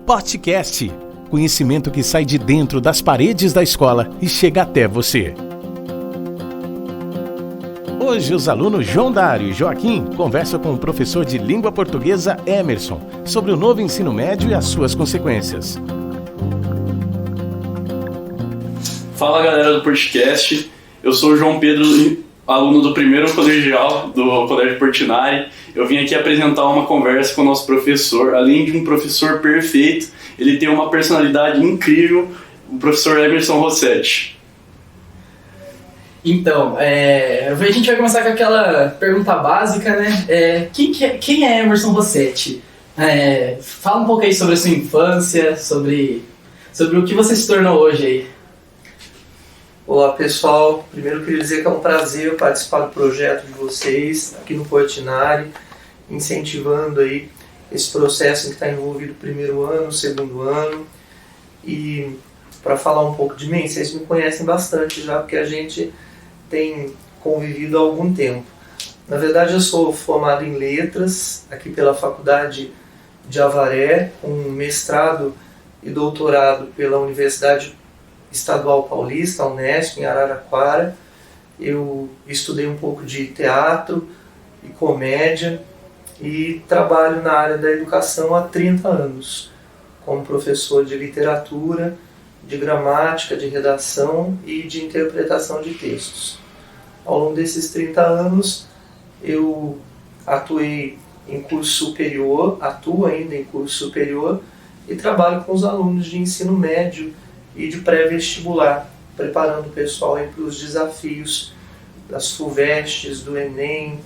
podcast. Conhecimento que sai de dentro das paredes da escola e chega até você. Hoje os alunos João Dário e Joaquim conversam com o professor de língua portuguesa Emerson sobre o novo ensino médio e as suas consequências. Fala galera do podcast, eu sou o João Pedro, aluno do primeiro colegial do Colégio Portinari. Eu vim aqui apresentar uma conversa com o nosso professor. Além de um professor perfeito, ele tem uma personalidade incrível, o professor Emerson Rossetti. Então, a gente vai começar com aquela pergunta básica, né? Quem é Emerson Rossetti? Fala um pouco aí sobre a sua infância, sobre o que você se tornou hoje aí. Olá pessoal, primeiro eu queria dizer que é um prazer participar do projeto de vocês aqui no Portinari, incentivando aí esse processo em que está envolvido o primeiro ano, o segundo ano. E para falar um pouco de mim, vocês me conhecem bastante já, porque a gente tem convivido há algum tempo. Na verdade eu sou formado em letras aqui pela Faculdade de Avaré, com mestrado e doutorado pela Universidade Estadual Paulista, a Unesp, em Araraquara. Eu estudei um pouco de teatro e comédia e trabalho na área da educação há 30 anos, como professor de literatura, de gramática, de redação e de interpretação de textos. Ao longo desses 30 anos, eu atuei em curso superior, atuo ainda em curso superior e trabalho com os alunos de ensino médio e de pré-vestibular, preparando o pessoal para os desafios das FUVESTs, do Enem,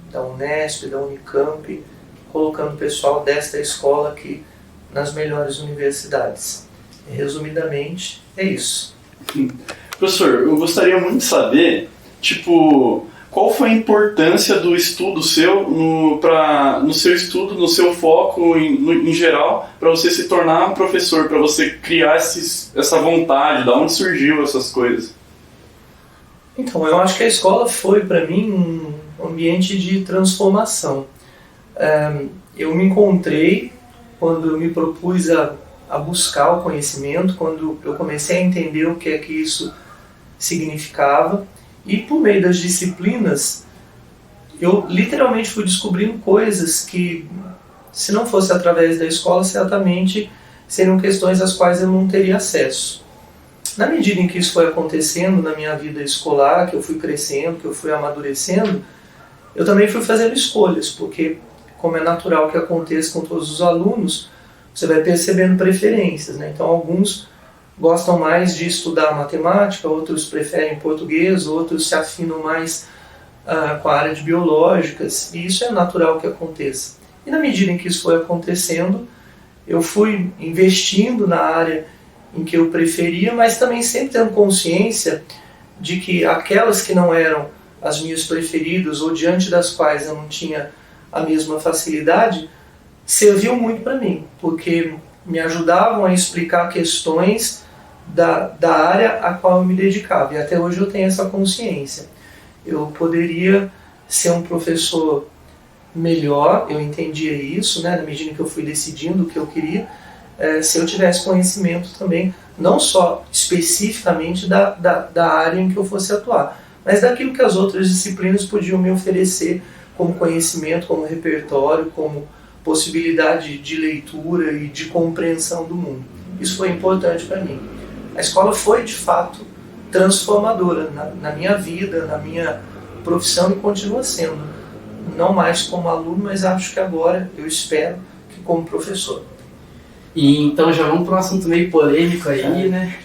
da Unesp, da Unicamp, colocando o pessoal desta escola aqui nas melhores universidades. Resumidamente, é isso. Professor, eu gostaria muito de saber, qual foi a importância do estudo seu no seu estudo, no seu foco em geral, para você se tornar um professor, para você criar essa vontade, de onde surgiu essas coisas? Então, eu acho que a escola foi para mim um ambiente de transformação. Eu me encontrei quando eu me propus a buscar o conhecimento, quando eu comecei a entender o que é que isso significava. E por meio das disciplinas, eu literalmente fui descobrindo coisas que, se não fosse através da escola, certamente seriam questões às quais eu não teria acesso. Na medida em que isso foi acontecendo na minha vida escolar, que eu fui crescendo, que eu fui amadurecendo, eu também fui fazendo escolhas, porque, como é natural que aconteça com todos os alunos, você vai percebendo preferências, né? Então, alguns gostam mais de estudar matemática, outros preferem português, outros se afinam mais com a área de biológicas, e isso é natural que aconteça. E na medida em que isso foi acontecendo, eu fui investindo na área em que eu preferia, mas também sempre tendo consciência de que aquelas que não eram as minhas preferidas, ou diante das quais eu não tinha a mesma facilidade, serviam muito para mim, porque me ajudavam a explicar questões da área a qual eu me dedicava. E até hoje eu tenho essa consciência. Eu poderia ser um professor melhor, eu entendia isso, né, na medida que eu fui decidindo o que eu queria, se eu tivesse conhecimento também, não só especificamente da área em que eu fosse atuar, mas daquilo que as outras disciplinas podiam me oferecer como conhecimento, como repertório, como possibilidade de leitura e de compreensão do mundo. Isso foi importante para mim. A escola foi, de fato, transformadora na minha vida, na minha profissão, e continua sendo. Não mais como aluno, mas acho que agora, eu espero, que como professor. E então já vamos para um assunto meio polêmico aí, né?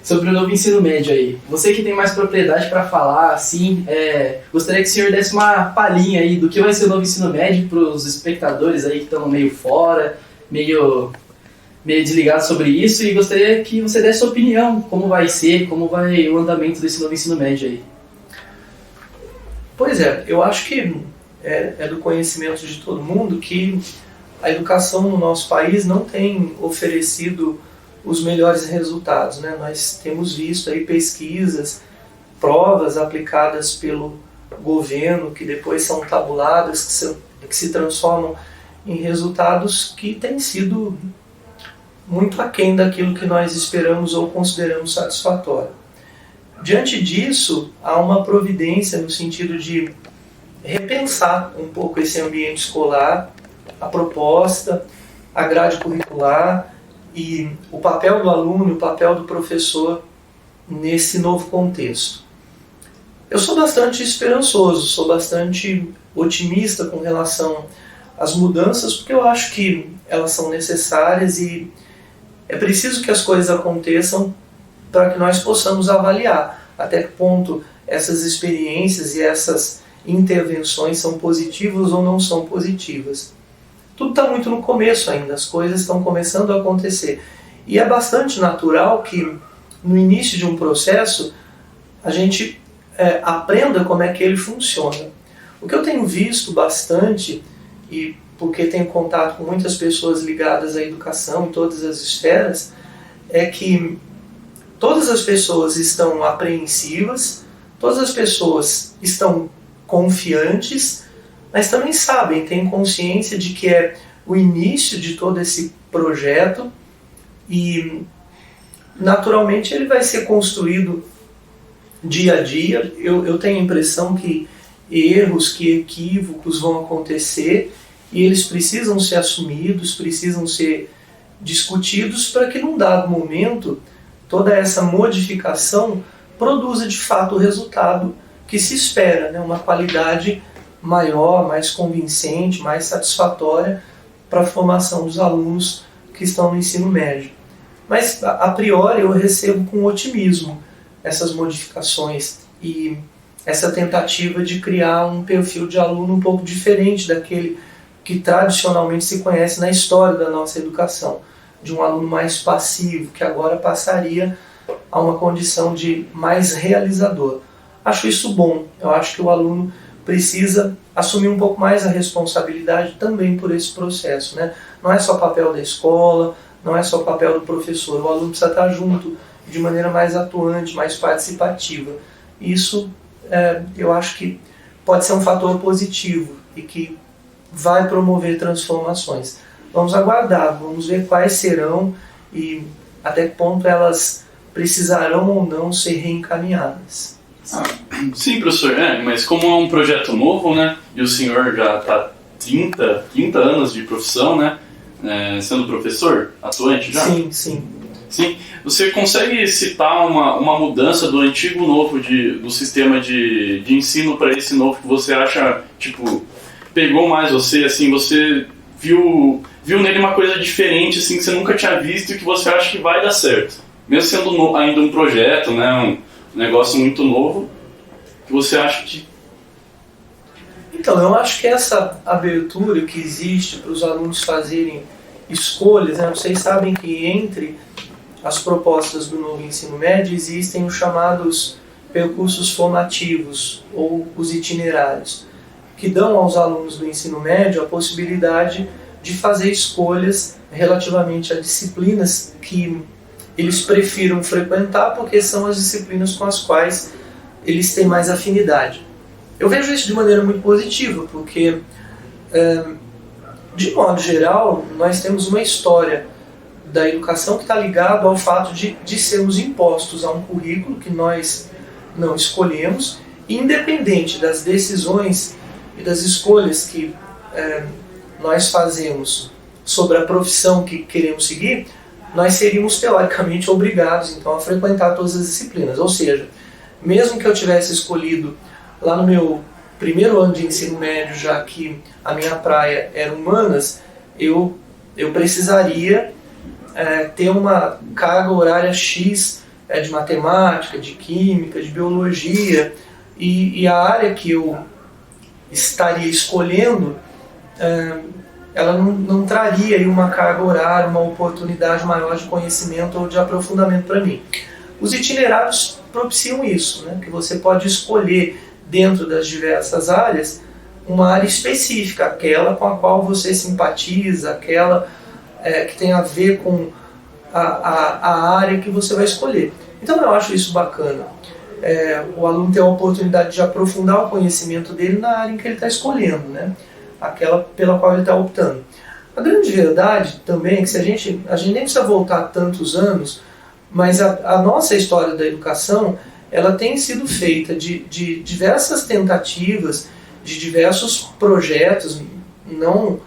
Sobre o novo ensino médio aí. Você que tem mais propriedade para falar, assim, gostaria que o senhor desse uma palhinha aí do que vai ser o novo ensino médio para os espectadores aí que estão meio fora, meio desligados sobre isso, e gostaria que você desse sua opinião, como vai ser, como vai o andamento desse novo ensino médio aí. Pois é, eu acho que é do conhecimento de todo mundo que a educação no nosso país não tem oferecido os melhores resultados, né? Nós temos visto aí pesquisas, provas aplicadas pelo governo que depois são tabuladas, que se transformam em resultados que têm sido muito aquém daquilo que nós esperamos ou consideramos satisfatório. Diante disso, há uma providência no sentido de repensar um pouco esse ambiente escolar, a proposta, a grade curricular e o papel do aluno, o papel do professor nesse novo contexto. Eu sou bastante esperançoso, sou bastante otimista com relação às mudanças, porque eu acho que elas são necessárias e é preciso que as coisas aconteçam para que nós possamos avaliar até que ponto essas experiências e essas intervenções são positivas ou não são positivas. Tudo está muito no começo ainda, as coisas estão começando a acontecer. E é bastante natural que no início de um processo a gente aprenda como é que ele funciona. O que eu tenho visto bastante, e porque tenho contato com muitas pessoas ligadas à educação em todas as esferas, é que todas as pessoas estão apreensivas, todas as pessoas estão confiantes, mas também sabem, têm consciência de que é o início de todo esse projeto e naturalmente ele vai ser construído dia a dia. Eu tenho a impressão que erros, que equívocos vão acontecer e eles precisam ser assumidos, precisam ser discutidos para que num dado momento toda essa modificação produza de fato o resultado que se espera, né? Uma qualidade maior, mais convincente, mais satisfatória para a formação dos alunos que estão no ensino médio. Mas, a priori, eu recebo com otimismo essas modificações e essa tentativa de criar um perfil de aluno um pouco diferente daquele que tradicionalmente se conhece na história da nossa educação, de um aluno mais passivo, que agora passaria a uma condição de mais realizador. Acho isso bom, eu acho que o aluno precisa assumir um pouco mais a responsabilidade também por esse processo, né? Não é só papel da escola, não é só papel do professor, o aluno precisa estar junto de maneira mais atuante, mais participativa. Isso eu acho que pode ser um fator positivo e que vai promover transformações. Vamos aguardar, vamos ver quais serão e até que ponto elas precisarão ou não ser reencaminhadas. Sim, professor, mas como é um projeto novo, né, e o senhor já está 30 anos de profissão, né, sendo professor atuante já? Sim. Você consegue citar uma mudança do antigo novo do sistema de ensino para esse novo que você acha, tipo, pegou mais você, assim, você viu nele uma coisa diferente, assim, que você nunca tinha visto e que você acha que vai dar certo? Mesmo sendo ainda um projeto, né, um negócio muito novo, que você acha que... Então, eu acho que essa abertura que existe para os alunos fazerem escolhas, né, vocês sabem que entre as propostas do novo ensino médio existem os chamados percursos formativos, ou os itinerários, que dão aos alunos do ensino médio a possibilidade de fazer escolhas relativamente a disciplinas que eles prefiram frequentar porque são as disciplinas com as quais eles têm mais afinidade. Eu vejo isso de maneira muito positiva, porque, de modo geral, nós temos uma história da educação que está ligada ao fato de sermos impostos a um currículo que nós não escolhemos, e independente das decisões e das escolhas que nós fazemos sobre a profissão que queremos seguir, nós seríamos teoricamente obrigados então a frequentar todas as disciplinas. Ou seja, mesmo que eu tivesse escolhido lá no meu primeiro ano de ensino médio, já que a minha praia era humanas, eu precisaria ter uma carga horária X de matemática, de química, de biologia, e a área que eu estaria escolhendo ela não traria aí uma carga horária, uma oportunidade maior de conhecimento ou de aprofundamento para mim. Os itinerários propiciam isso, né? Que você pode escolher dentro das diversas áreas uma área específica, aquela com a qual você simpatiza, aquela que tem a ver com a área que você vai escolher. Então eu acho isso bacana. O aluno tem a oportunidade de aprofundar o conhecimento dele na área em que ele está escolhendo, né? Aquela pela qual ele está optando. A grande verdade também é que se a gente nem precisa voltar tantos anos, mas a nossa história da educação, ela tem sido feita de diversas tentativas, de diversos projetos, não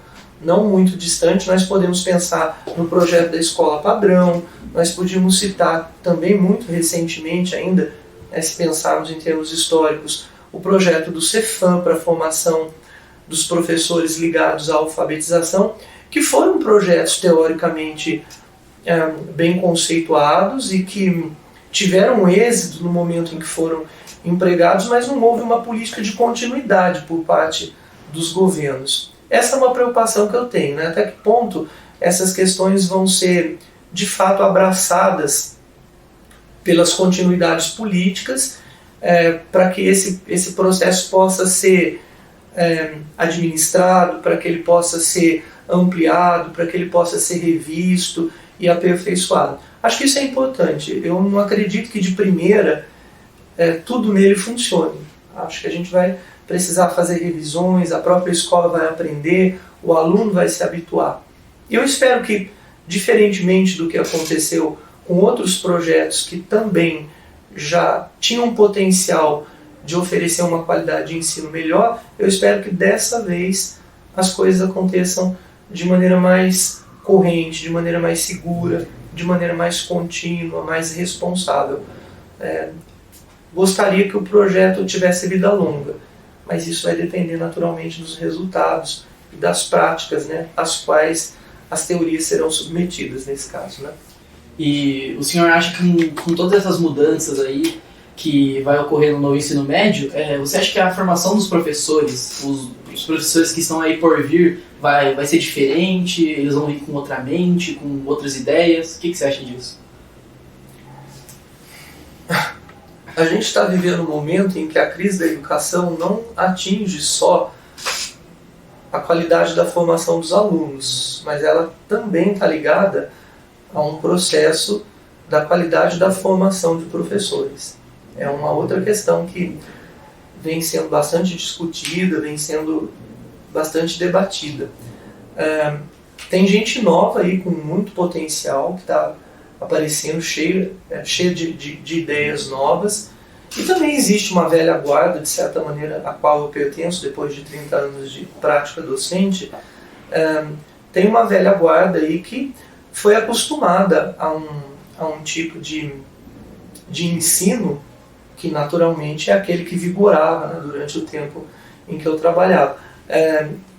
muito distante. Nós podemos pensar no projeto da escola padrão, nós podíamos citar também muito recentemente ainda, se pensarmos em termos históricos, o projeto do Cefam para a formação dos professores ligados à alfabetização, que foram projetos teoricamente bem conceituados e que tiveram êxito no momento em que foram empregados, mas não houve uma política de continuidade por parte dos governos. Essa é uma preocupação que eu tenho, né? Até que ponto essas questões vão ser de fato abraçadas pelas continuidades políticas, para que esse processo possa ser administrado, para que ele possa ser ampliado, para que ele possa ser revisto e aperfeiçoado. Acho que isso é importante. Eu não acredito que de primeira tudo nele funcione. Acho que a gente vai precisar fazer revisões, a própria escola vai aprender, o aluno vai se habituar. E eu espero que, diferentemente do que aconteceu com outros projetos que também já tinham potencial de oferecer uma qualidade de ensino melhor, eu espero que dessa vez as coisas aconteçam de maneira mais corrente, de maneira mais segura, de maneira mais contínua, mais responsável. Gostaria que o projeto tivesse vida longa, mas isso vai depender naturalmente dos resultados e das práticas, né, às quais as teorias serão submetidas nesse caso, né? E o senhor acha que com todas essas mudanças aí que vai ocorrer no novo ensino médio, você acha que a formação dos professores, os professores que estão aí por vir, vai ser diferente? Eles vão vir com outra mente, com outras ideias? O que você acha disso? A gente está vivendo um momento em que a crise da educação não atinge só a qualidade da formação dos alunos, mas ela também está ligada a um processo da qualidade da formação de professores. É uma outra questão que vem sendo bastante discutida, vem sendo bastante debatida. Tem gente nova aí com muito potencial que está aparecendo, cheia de ideias novas, e também existe uma velha guarda, de certa maneira, a qual eu pertenço depois de 30 anos de prática docente. Tem uma velha guarda aí que foi acostumada a um tipo de ensino que naturalmente é aquele que vigorava, né, durante o tempo em que eu trabalhava.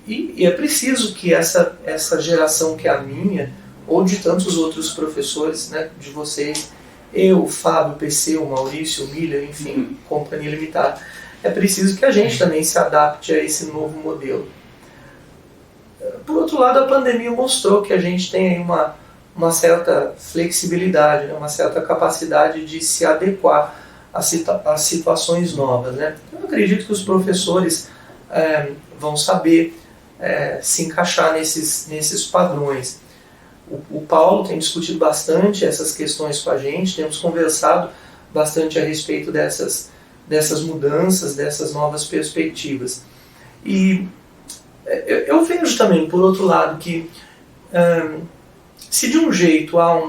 E é preciso que essa geração que é a minha, ou de tantos outros professores, né, de vocês, eu, Fábio, PC, o Maurício, o Miller, enfim, Companhia Limitada, é preciso que a gente também se adapte a esse novo modelo. Por outro lado, a pandemia mostrou que a gente tem aí uma certa flexibilidade, né, uma certa capacidade de se adequar às situações novas, né? Eu acredito que os professores vão saber se encaixar nesses padrões. O Paulo tem discutido bastante essas questões com a gente, temos conversado bastante a respeito dessas mudanças, dessas novas perspectivas. E eu vejo também, por outro lado, que se de um jeito há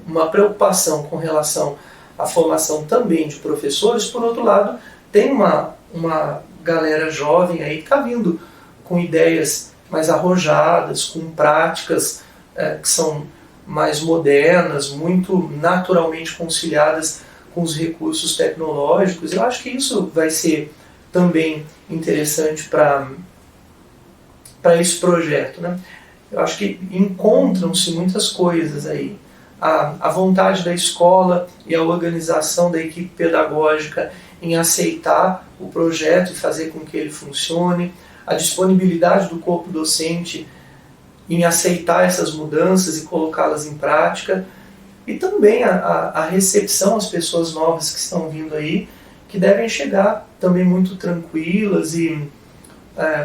uma preocupação com relação à formação também de professores, por outro lado, tem uma galera jovem aí que está vindo com ideias mais arrojadas, com práticas que são mais modernas, muito naturalmente conciliadas com os recursos tecnológicos. Eu acho que isso vai ser também interessante para esse projeto, né? Eu acho que encontram-se muitas coisas aí. A vontade da escola e a organização da equipe pedagógica em aceitar o projeto e fazer com que ele funcione, a disponibilidade do corpo docente em aceitar essas mudanças e colocá-las em prática, e também a recepção às pessoas novas que estão vindo aí, que devem chegar também muito tranquilas e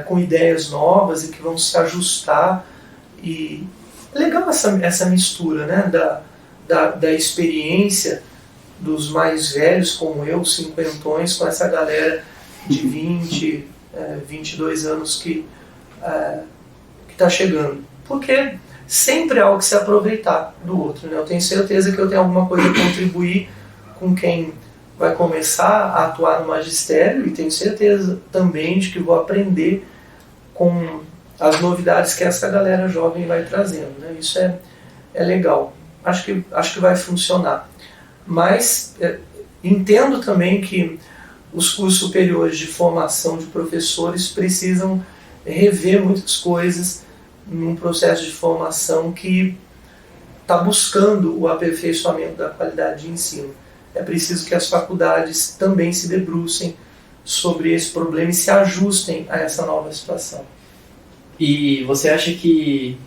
com ideias novas e que vão se ajustar. E é legal essa mistura, né, da experiência dos mais velhos como eu, cinquentões, com essa galera de 20, 22 anos que está chegando. porque sempre há algo que se aproveitar do outro, né? Eu tenho certeza que eu tenho alguma coisa a contribuir com quem vai começar a atuar no magistério, e tenho certeza também de que vou aprender com as novidades que essa galera jovem vai trazendo, né? Isso é legal. Acho que vai funcionar. Mas entendo também que os cursos superiores de formação de professores precisam rever muitas coisas num processo de formação que está buscando o aperfeiçoamento da qualidade de ensino. É preciso que as faculdades também se debrucem sobre esse problema e se ajustem a essa nova situação. E você acha que,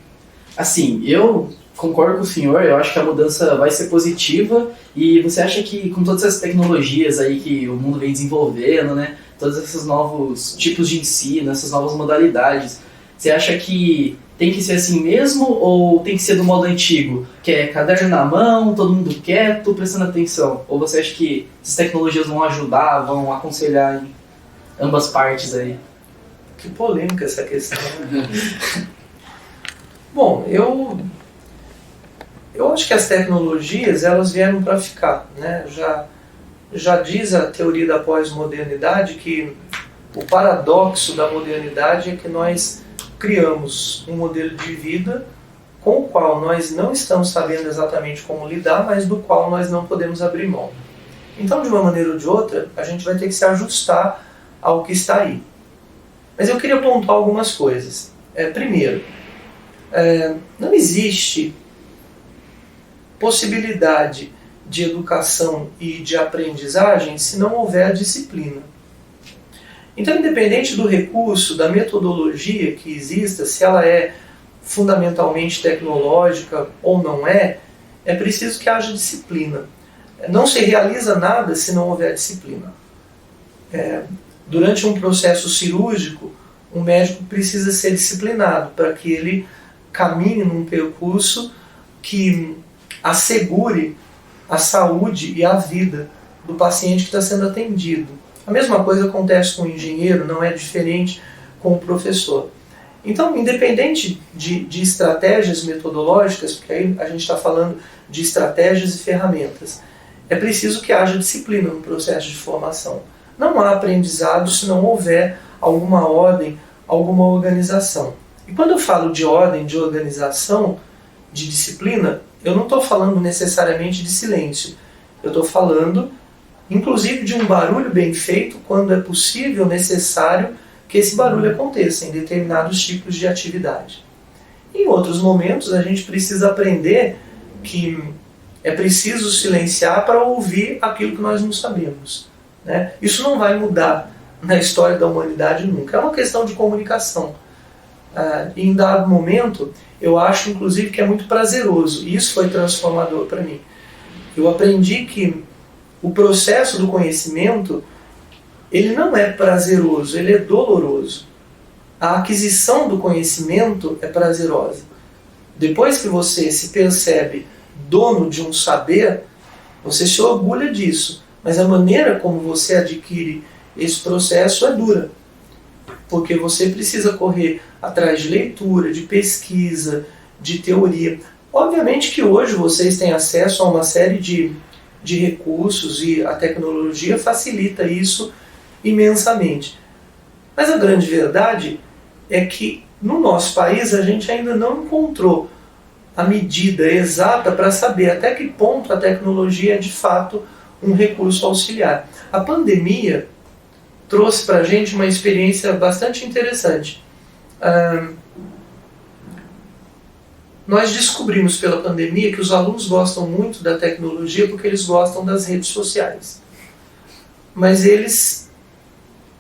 assim, eu concordo com o senhor, eu acho que a mudança vai ser positiva, e você acha que com todas essas tecnologias aí que o mundo vem desenvolvendo, né, todos esses novos tipos de ensino, essas novas modalidades, você acha que tem que ser assim mesmo, ou tem que ser do modo antigo, que é caderno na mão, todo mundo quieto, prestando atenção? Ou você acha que essas tecnologias vão ajudar, vão aconselhar em ambas partes aí? Que polêmica essa questão. Bom, eu acho que as tecnologias, elas vieram para ficar, né? Já diz a teoria da pós-modernidade que o paradoxo da modernidade é que nós criamos um modelo de vida com o qual nós não estamos sabendo exatamente como lidar, mas do qual nós não podemos abrir mão. Então, de uma maneira ou de outra, a gente vai ter que se ajustar ao que está aí. Mas eu queria pontuar algumas coisas. Primeiro, não existe possibilidade de educação e de aprendizagem se não houver disciplina. Então, independente do recurso, da metodologia que exista, se ela é fundamentalmente tecnológica ou não é preciso que haja disciplina. Não se realiza nada se não houver disciplina. Durante um processo cirúrgico, um médico precisa ser disciplinado para que ele caminhe num percurso que assegure a saúde e a vida do paciente que está sendo atendido. A mesma coisa acontece com o engenheiro, não é diferente com o professor. Então, independente de estratégias metodológicas, porque aí a gente está falando de estratégias e ferramentas, é preciso que haja disciplina no processo de formação. Não há aprendizado se não houver alguma ordem, alguma organização. E quando eu falo de ordem, de organização, de disciplina, eu não estou falando necessariamente de silêncio. Eu estou falando, inclusive, de um barulho bem feito quando é possível, necessário que esse barulho aconteça em determinados tipos de atividade. Em outros momentos, a gente precisa aprender que é preciso silenciar para ouvir aquilo que nós não sabemos, né? Isso não vai mudar na história da humanidade nunca. É uma questão de comunicação. Em dado momento, eu acho, inclusive, que é muito prazeroso. E isso foi transformador para mim. Eu aprendi que o processo do conhecimento, ele não é prazeroso, ele é doloroso. A aquisição do conhecimento é prazerosa. Depois que você se percebe dono de um saber, você se orgulha disso. Mas a maneira como você adquire esse processo é dura. Porque você precisa correr atrás de leitura, de pesquisa, de teoria. Obviamente que hoje vocês têm acesso a uma série de recursos e a tecnologia facilita isso imensamente. Mas a grande verdade é que no nosso país a gente ainda não encontrou a medida exata para saber até que ponto a tecnologia é de fato um recurso auxiliar. A pandemia trouxe para a gente uma experiência bastante interessante. Nós descobrimos pela pandemia que os alunos gostam muito da tecnologia porque eles gostam das redes sociais. Mas eles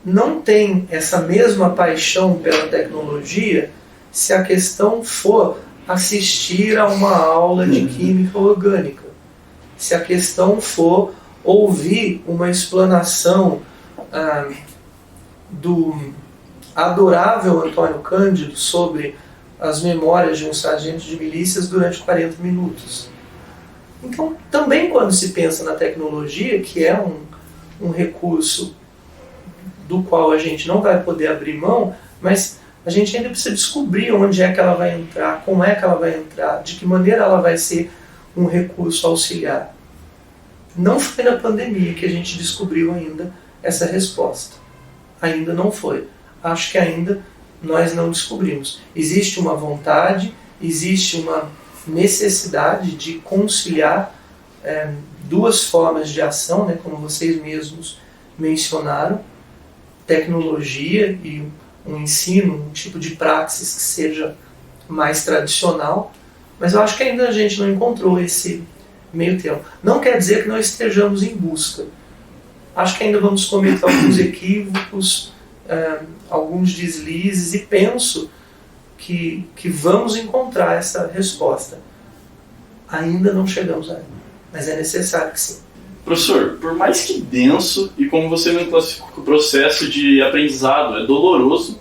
não têm essa mesma paixão pela tecnologia se a questão for assistir a uma aula de química orgânica. Se a questão for ouvir uma explanação do adorável Antônio Cândido sobre as memórias de um sargento de milícias durante 40 minutos. Então, também quando se pensa na tecnologia, que é um recurso do qual a gente não vai poder abrir mão, mas a gente ainda precisa descobrir onde é que ela vai entrar, como é que ela vai entrar, de que maneira ela vai ser um recurso auxiliar. Não foi na pandemia que a gente descobriu ainda essa resposta. Ainda não foi. Acho que ainda nós não descobrimos. Existe uma vontade, existe uma necessidade de conciliar duas formas de ação, né, como vocês mesmos mencionaram, tecnologia e um ensino, um tipo de praxis que seja mais tradicional, mas eu acho que ainda a gente não encontrou esse meio termo. Não quer dizer que nós estejamos em busca. Acho que ainda vamos cometer alguns equívocos, alguns deslizes, e penso que vamos encontrar essa resposta. Ainda não chegamos aí, mas é necessário que sim. Professor, por mais que denso, e como você mesmo classificou, o processo de aprendizado é doloroso,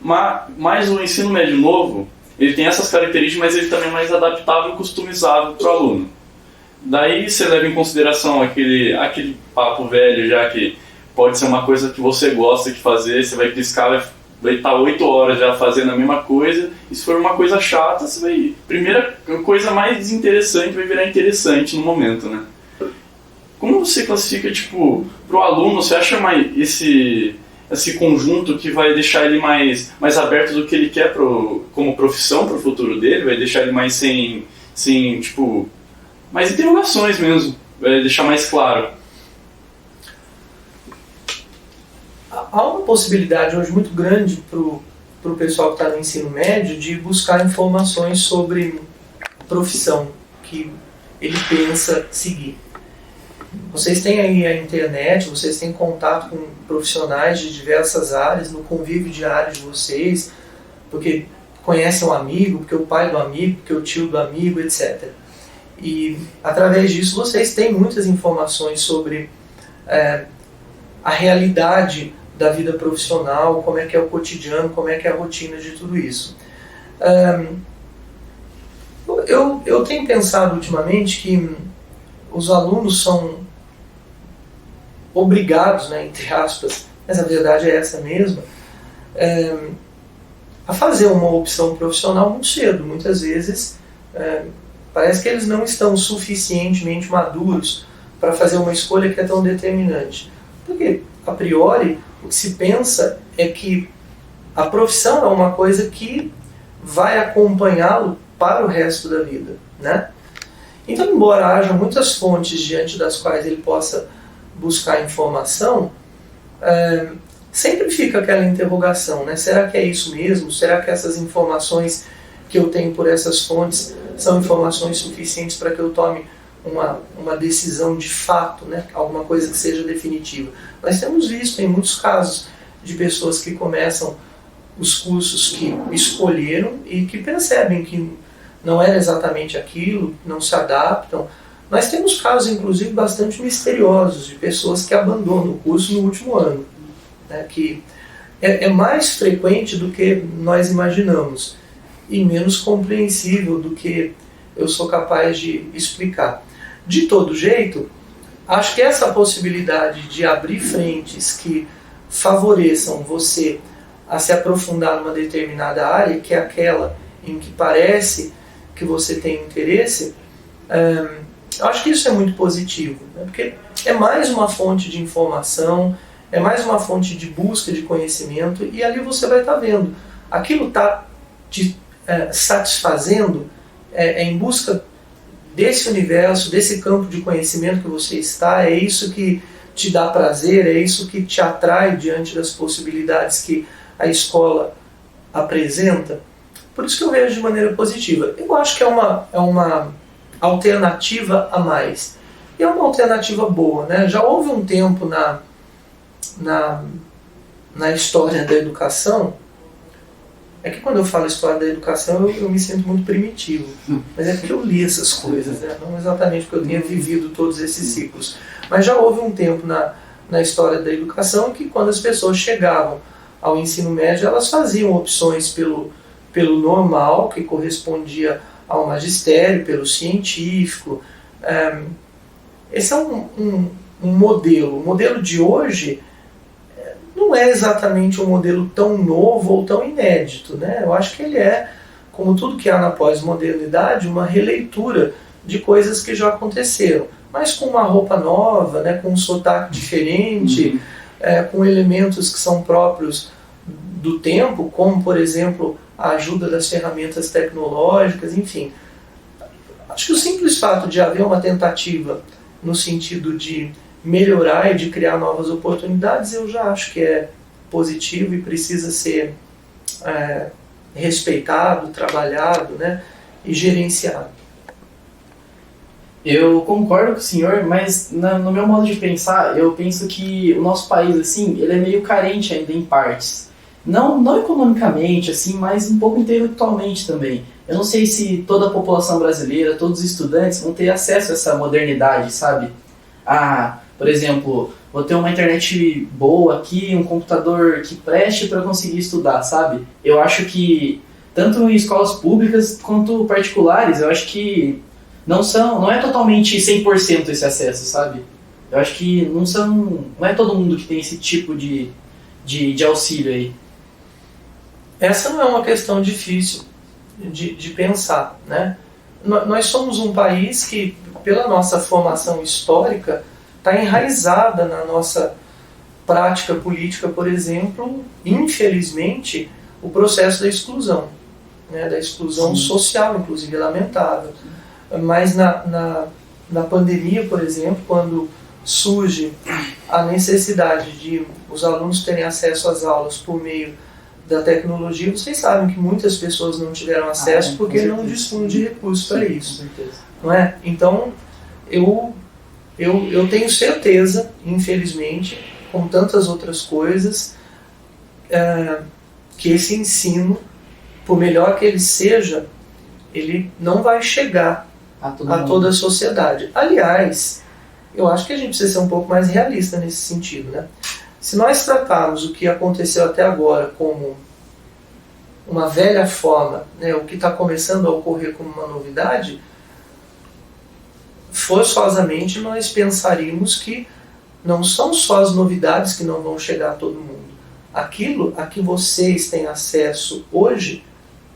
mas o ensino médio novo, ele tem essas características, mas ele também é mais adaptável e customizável para o aluno. Daí você leva em consideração aquele papo velho já, que pode ser uma coisa que você gosta de fazer, você vai piscar, vai estar 8 horas já fazendo a mesma coisa, e se for uma coisa chata, você vai... Primeira coisa mais interessante vai virar interessante no momento, né? Como você classifica, tipo, pro aluno, você acha mais esse conjunto que vai deixar ele mais aberto do que ele quer como profissão para o futuro dele, vai deixar ele mais sem, tipo, mais interrogações mesmo, vai deixar mais claro? Há uma possibilidade hoje muito grande para o pessoal que está no ensino médio de buscar informações sobre a profissão que ele pensa seguir. Vocês têm aí a internet, vocês têm contato com profissionais de diversas áreas, no convívio diário de vocês, porque conhecem um amigo, porque o pai do amigo, porque o tio do amigo, etc. E através disso vocês têm muitas informações sobre a realidade da vida profissional, como é que é o cotidiano, como é que é a rotina de tudo isso. Eu tenho pensado ultimamente que os alunos são obrigados, né, entre aspas, mas a verdade é essa mesma, a fazer uma opção profissional muito cedo. Muitas vezes parece que eles não estão suficientemente maduros para fazer uma escolha que é tão determinante. Porque, a priori, o que se pensa é que a profissão é uma coisa que vai acompanhá-lo para o resto da vida, né? Então, embora haja muitas fontes diante das quais ele possa buscar informação, sempre fica aquela interrogação, né? Será que é isso mesmo? Será que essas informações que eu tenho por essas fontes são informações suficientes para que eu tome uma decisão de fato, né? Alguma coisa que seja definitiva? Nós temos visto em muitos casos de pessoas que começam os cursos que escolheram e que percebem que não era exatamente aquilo, não se adaptam. Nós temos casos, inclusive, bastante misteriosos de pessoas que abandonam o curso no último ano, né, que é mais frequente do que nós imaginamos e menos compreensível do que eu sou capaz de explicar. De todo jeito, acho que essa possibilidade de abrir frentes que favoreçam você a se aprofundar numa determinada área, que é aquela em que parece que você tem interesse, eu acho que isso é muito positivo, né? Porque é mais uma fonte de informação, é mais uma fonte de busca de conhecimento, e ali você vai estar vendo. Aquilo está te satisfazendo, em busca desse universo, desse campo de conhecimento que você está, é isso que te dá prazer, é isso que te atrai diante das possibilidades que a escola apresenta. Por isso que eu vejo de maneira positiva. Eu acho que é uma alternativa a mais. E é uma alternativa boa, né? Já houve um tempo na história da educação. É que quando eu falo história da educação eu me sinto muito primitivo. Mas é porque eu li essas coisas, né? Não exatamente porque eu tenha vivido todos esses ciclos. Mas já houve um tempo na história da educação que, quando as pessoas chegavam ao ensino médio, elas faziam opções pelo normal, que correspondia ao magistério, pelo científico. Esse é um modelo. O modelo de hoje não é exatamente um modelo tão novo ou tão inédito, né? Eu acho que ele é, como tudo que há na pós-modernidade, uma releitura de coisas que já aconteceram, mas com uma roupa nova, né? Com um sotaque diferente, com elementos que são próprios do tempo, como, por exemplo, a ajuda das ferramentas tecnológicas, enfim. Acho que o simples fato de haver uma tentativa no sentido de melhorar e de criar novas oportunidades, eu já acho que é positivo e precisa ser respeitado, trabalhado, né, e gerenciado. Eu concordo com o senhor, mas no meu modo de pensar, eu penso que o nosso país, assim, ele é meio carente ainda em partes. Não economicamente, assim, mas um pouco intelectualmente também. Eu não sei se toda a população brasileira, todos os estudantes vão ter acesso a essa modernidade, sabe? Por exemplo, vou ter uma internet boa aqui, um computador que preste para conseguir estudar, sabe? Eu acho que, tanto em escolas públicas quanto particulares, eu acho que não é totalmente 100% esse acesso, sabe? Eu acho que não é todo mundo que tem esse tipo de auxílio aí. Essa não é uma questão difícil de pensar, né? Nós somos um país que, pela nossa formação histórica, está enraizada na nossa prática política, por exemplo, infelizmente, o processo da exclusão, né? Da exclusão social, inclusive, é lamentável. Mas na pandemia, por exemplo, quando surge a necessidade de os alunos terem acesso às aulas por meio da tecnologia, vocês sabem que muitas pessoas não tiveram acesso porque não dispunham de recursos para isso. Não é? Então, eu tenho certeza, infelizmente, como tantas outras coisas, que esse ensino, por melhor que ele seja, ele não vai chegar a toda a sociedade. Aliás, eu acho que a gente precisa ser um pouco mais realista nesse sentido, né? Se nós tratarmos o que aconteceu até agora como uma velha forma, né, o que está começando a ocorrer como uma novidade, forçosamente nós pensaríamos que não são só as novidades que não vão chegar a todo mundo. Aquilo a que vocês têm acesso hoje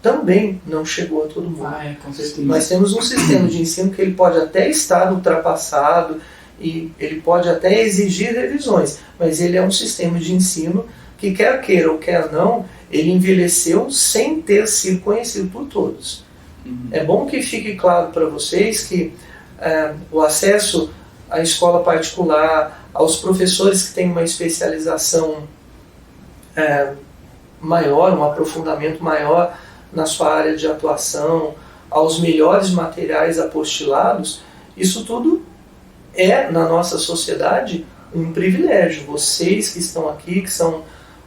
também não chegou a todo mundo. Com certeza. Nós temos um sistema de ensino que ele pode até estar ultrapassado e ele pode até exigir revisões, mas ele é um sistema de ensino que, quer queira ou quer não, ele envelheceu sem ter sido conhecido por todos. É bom que fique claro para vocês que o acesso à escola particular, aos professores que têm uma especialização maior, um aprofundamento maior na sua área de atuação, aos melhores materiais apostilados, isso tudo é, na nossa sociedade, um privilégio. Vocês que estão aqui, que são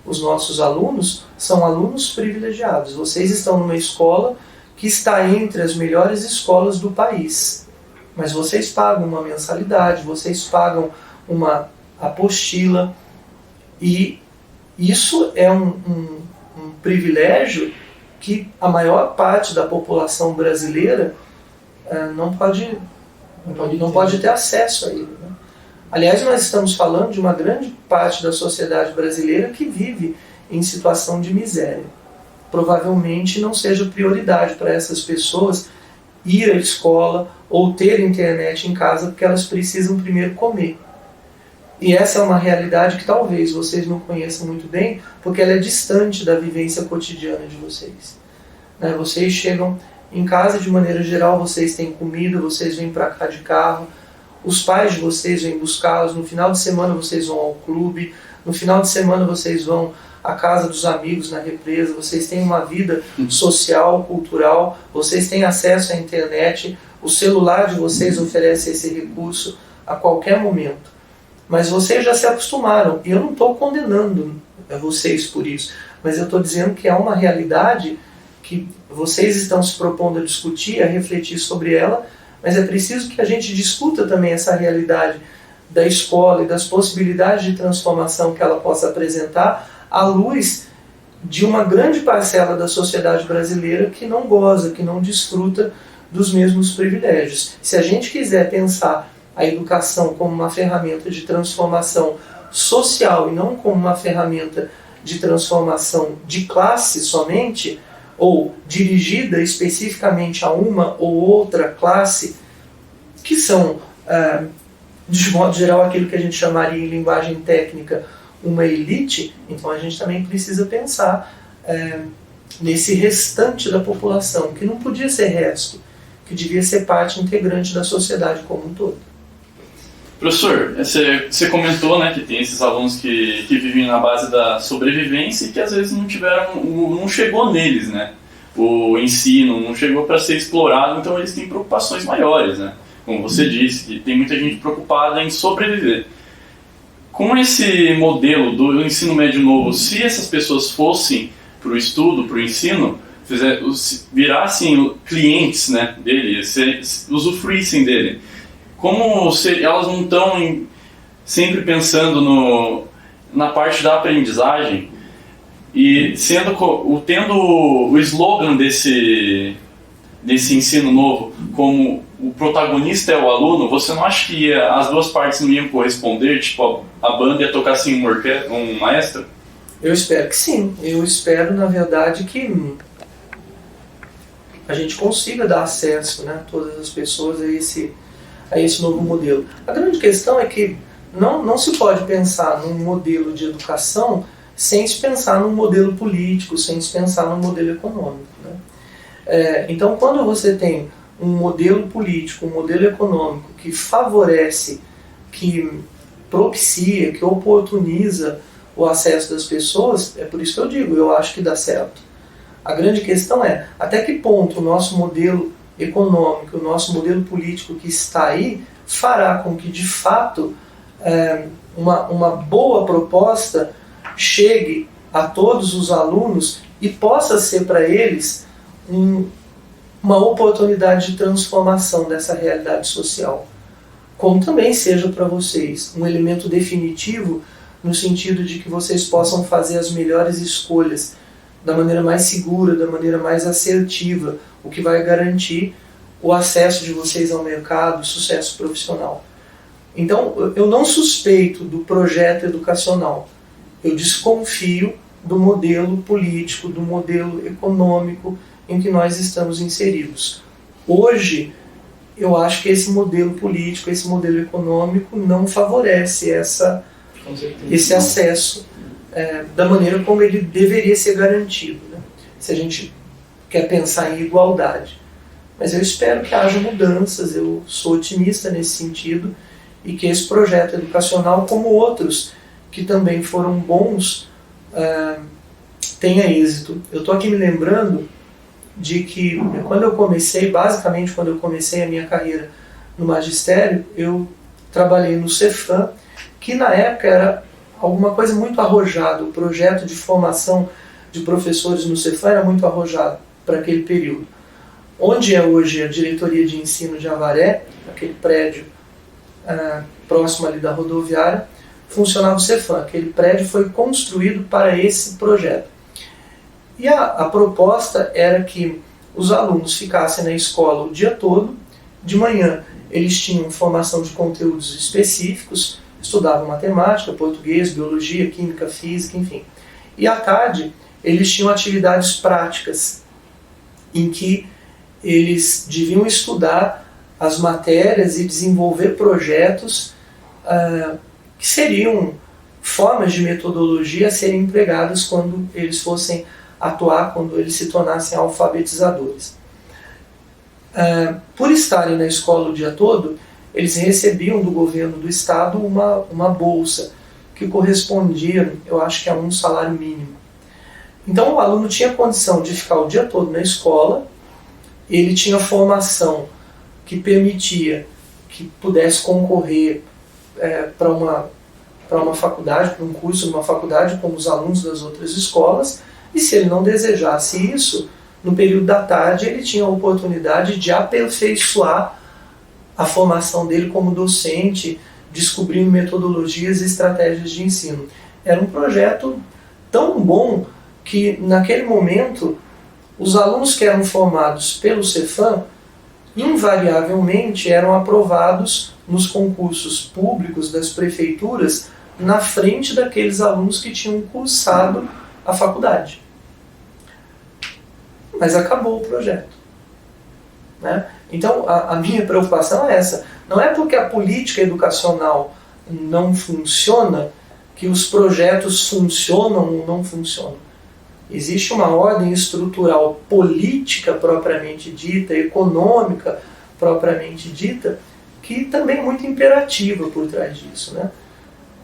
os nossos alunos, são alunos privilegiados. Vocês estão numa escola que está entre as melhores escolas do país. Mas vocês pagam uma mensalidade, vocês pagam uma apostila, e isso é um privilégio que a maior parte da população brasileira não pode ter acesso a ele, né? Aliás, nós estamos falando de uma grande parte da sociedade brasileira que vive em situação de miséria. Provavelmente não seja prioridade para essas pessoas ir à escola ou ter internet em casa, porque elas precisam primeiro comer. E essa é uma realidade que talvez vocês não conheçam muito bem, porque ela é distante da vivência cotidiana de vocês. Né? Vocês chegam em casa de maneira geral, vocês têm comida, vocês vêm para cá de carro, os pais de vocês vêm buscá-los, no final de semana vocês vão ao clube, no final de semana vocês vão à casa dos amigos na represa, vocês têm uma vida social, cultural, vocês têm acesso à internet, o celular de vocês oferece esse recurso a qualquer momento. Mas vocês já se acostumaram, e eu não estou condenando vocês por isso, mas eu estou dizendo que é uma realidade que vocês estão se propondo a discutir, a refletir sobre ela, mas é preciso que a gente discuta também essa realidade da escola e das possibilidades de transformação que ela possa apresentar à luz de uma grande parcela da sociedade brasileira que não goza, que não desfruta dos mesmos privilégios. Se a gente quiser pensar a educação como uma ferramenta de transformação social e não como uma ferramenta de transformação de classe somente, ou dirigida especificamente a uma ou outra classe, que são, de modo geral, aquilo que a gente chamaria em linguagem técnica uma elite. Então a gente também precisa pensar nesse restante da população, que não podia ser resto, que devia ser parte integrante da sociedade como um todo. Professor, você comentou, né, que tem esses alunos que vivem na base da sobrevivência e que às vezes não chegou neles, né? O ensino não chegou para ser explorado, então eles têm preocupações maiores, né? Como você disse, que tem muita gente preocupada em sobreviver. Com esse modelo do ensino médio novo, se essas pessoas fossem para o estudo, para o ensino, virassem clientes, né, dele, usufruíssem dele, como elas não estão sempre pensando na parte da aprendizagem e tendo o slogan desse ensino novo como o protagonista é o aluno, você não acha que as duas partes não iam corresponder? Tipo, a banda ia tocar assim um maestro? Eu espero que sim. Eu espero, na verdade, que a gente consiga dar acesso, né, a todas as pessoas a esse novo modelo. A grande questão é que não se pode pensar num modelo de educação sem se pensar num modelo político, sem se pensar num modelo econômico, né? Então, quando você tem um modelo político, um modelo econômico que favorece, que propicia, que oportuniza o acesso das pessoas, é por isso que eu digo, eu acho que dá certo. A grande questão é até que ponto o nosso modelo econômico, o nosso modelo político que está aí, fará com que, de fato, uma boa proposta chegue a todos os alunos e possa ser para eles uma oportunidade de transformação dessa realidade social. Como também seja para vocês um elemento definitivo no sentido de que vocês possam fazer as melhores escolhas da maneira mais segura, da maneira mais assertiva, o que vai garantir o acesso de vocês ao mercado, o sucesso profissional. Então, eu não suspeito do projeto educacional, eu desconfio do modelo político, do modelo econômico em que nós estamos inseridos. Hoje, eu acho que esse modelo político, esse modelo econômico não favorece esse acesso da maneira como ele deveria ser garantido, né? Se a gente quer pensar em igualdade. Mas eu espero que haja mudanças, eu sou otimista nesse sentido, e que esse projeto educacional, como outros que também foram bons, tenha êxito. Eu estou aqui me lembrando de que basicamente quando eu comecei a minha carreira no magistério, eu trabalhei no Cefam, que na época era alguma coisa muito arrojada. O projeto de formação de professores no Cefam era muito arrojado para aquele período. Onde é hoje a diretoria de ensino de Avaré, aquele prédio próximo ali da rodoviária, funcionava o Cefam. Aquele prédio foi construído para esse projeto. E a proposta era que os alunos ficassem na escola o dia todo. De manhã eles tinham formação de conteúdos específicos, estudavam matemática, português, biologia, química, física, enfim. E à tarde eles tinham atividades práticas, em que eles deviam estudar as matérias e desenvolver projetos que seriam formas de metodologia a serem empregadas quando eles fossem atuar, quando eles se tornassem alfabetizadores. Por estarem na escola o dia todo, eles recebiam do governo do estado uma bolsa que correspondia, eu acho que a um salário mínimo. Então o aluno tinha condição de ficar o dia todo na escola, ele tinha formação que permitia que pudesse concorrer para uma faculdade, para um curso numa faculdade, como os alunos das outras escolas, e se ele não desejasse isso, no período da tarde ele tinha a oportunidade de aperfeiçoar a formação dele como docente, descobrindo metodologias e estratégias de ensino. Era um projeto tão bom que, naquele momento, os alunos que eram formados pelo Cefam, invariavelmente eram aprovados nos concursos públicos das prefeituras na frente daqueles alunos que tinham cursado a faculdade. Mas acabou o projeto, né? Então, a minha preocupação é essa. Não é porque a política educacional não funciona que os projetos funcionam ou não funcionam. Existe uma ordem estrutural política propriamente dita, econômica propriamente dita, que também é muito imperativa por trás disso, né?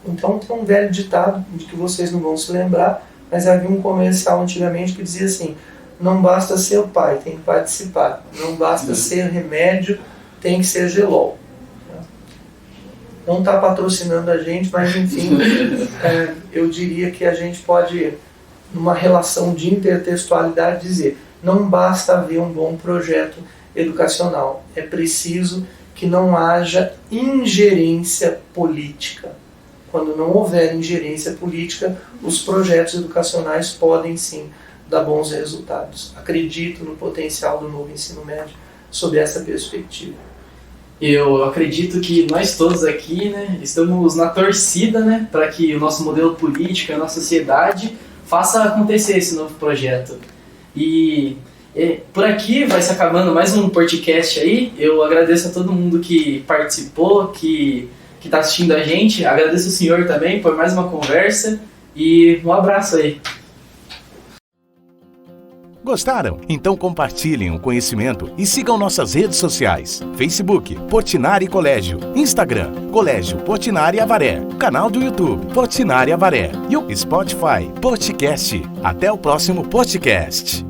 Então tem um velho ditado de que vocês não vão se lembrar, mas havia um comercial antigamente que dizia assim: não basta ser o pai, tem que participar. Não basta ser remédio, tem que ser gelol. Não está patrocinando a gente, mas enfim, eu diria que a gente pode, numa relação de intertextualidade, dizer: não basta haver um bom projeto educacional, é preciso que não haja ingerência política. Quando não houver ingerência política, os projetos educacionais podem sim dar bons resultados. Acredito no potencial do novo ensino médio sob essa perspectiva. Eu acredito que nós todos aqui, né, estamos na torcida, né, para que o nosso modelo político, a nossa sociedade, faça acontecer esse novo projeto. E por aqui vai se acabando mais um podcast aí. Eu agradeço a todo mundo que participou, que está assistindo a gente. Agradeço o senhor também por mais uma conversa e um abraço aí. Gostaram? Então compartilhem o conhecimento e sigam nossas redes sociais: Facebook, Portinari Colégio, Instagram, Colégio Portinari Avaré, canal do YouTube, Portinari Avaré e o Spotify, Podcast. Até o próximo podcast.